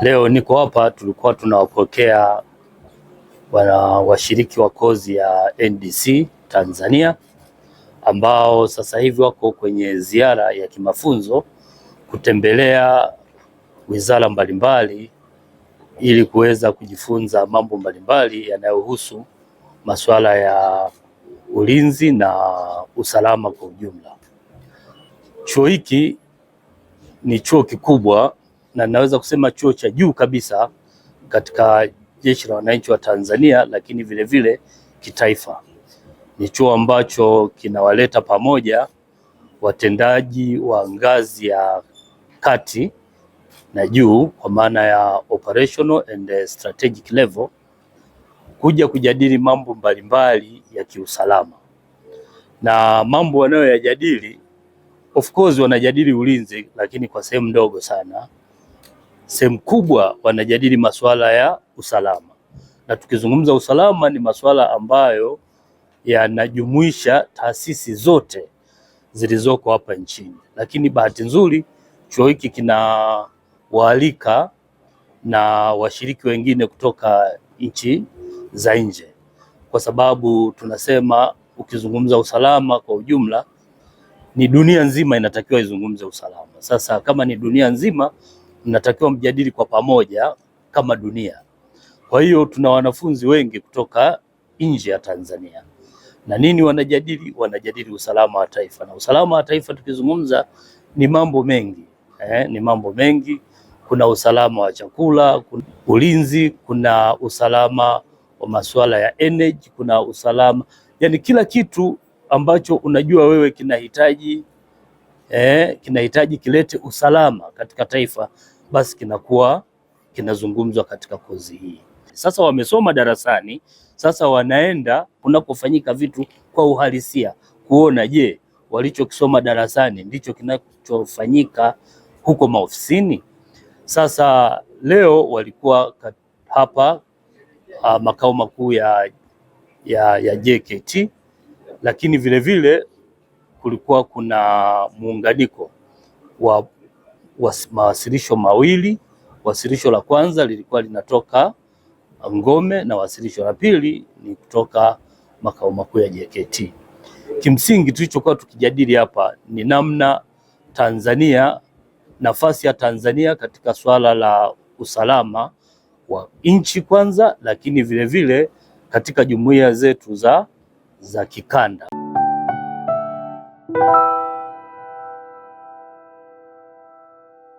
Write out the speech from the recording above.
Leo niko hapa, tulikuwa tunawapokea washiriki wa kozi ya NDC Tanzania ambao sasa hivi wako kwenye ziara ya kimafunzo kutembelea wizara mbalimbali ili kuweza kujifunza mambo mbalimbali yanayohusu masuala ya ulinzi na usalama kwa ujumla. Chuo hiki ni chuo kikubwa na naweza kusema chuo cha juu kabisa katika Jeshi la Wananchi wa Tanzania, lakini vile vile kitaifa. Ni chuo ambacho kinawaleta pamoja watendaji wa ngazi ya kati na juu kwa maana ya operational and strategic level kuja kujadili mambo mbalimbali ya kiusalama. Na mambo wanayoyajadili, of course wanajadili ulinzi, lakini kwa sehemu ndogo sana. Sehemu kubwa wanajadili masuala ya usalama, na tukizungumza usalama ni masuala ambayo yanajumuisha taasisi zote zilizoko hapa nchini. Lakini bahati nzuri chuo hiki kinawaalika na washiriki wengine kutoka nchi za nje, kwa sababu tunasema ukizungumza usalama kwa ujumla ni dunia nzima inatakiwa izungumze usalama. Sasa kama ni dunia nzima, mnatakiwa mjadili kwa pamoja kama dunia. Kwa hiyo tuna wanafunzi wengi kutoka nje ya Tanzania. Na nini wanajadili? Wanajadili usalama wa taifa. Na usalama wa taifa tukizungumza ni mambo mengi. Ni mambo mengi. Kuna usalama wa chakula, kuna ulinzi, kuna usalama wa masuala ya energy, kuna usalama, yani kila kitu ambacho unajua wewe kinahitaji kilete usalama katika taifa, basi kinakuwa kinazungumzwa katika kozi hii. Sasa wamesoma darasani, sasa wanaenda kunakofanyika vitu kwa uhalisia, kuona je, walichokisoma darasani ndicho kinachofanyika huko maofisini. Sasa leo walikuwa hapa makao makuu ya JKT, lakini vile vile kulikuwa kuna muunganiko wa mawasilisho mawili. Wasilisho la kwanza lilikuwa linatoka Ngome na wasilisho la pili ni kutoka makao makuu ya JKT. Kimsingi tulichokuwa tukijadili hapa ni namna Tanzania, nafasi ya Tanzania katika swala la usalama wa nchi kwanza, lakini vile vile katika jumuiya zetu za kikanda.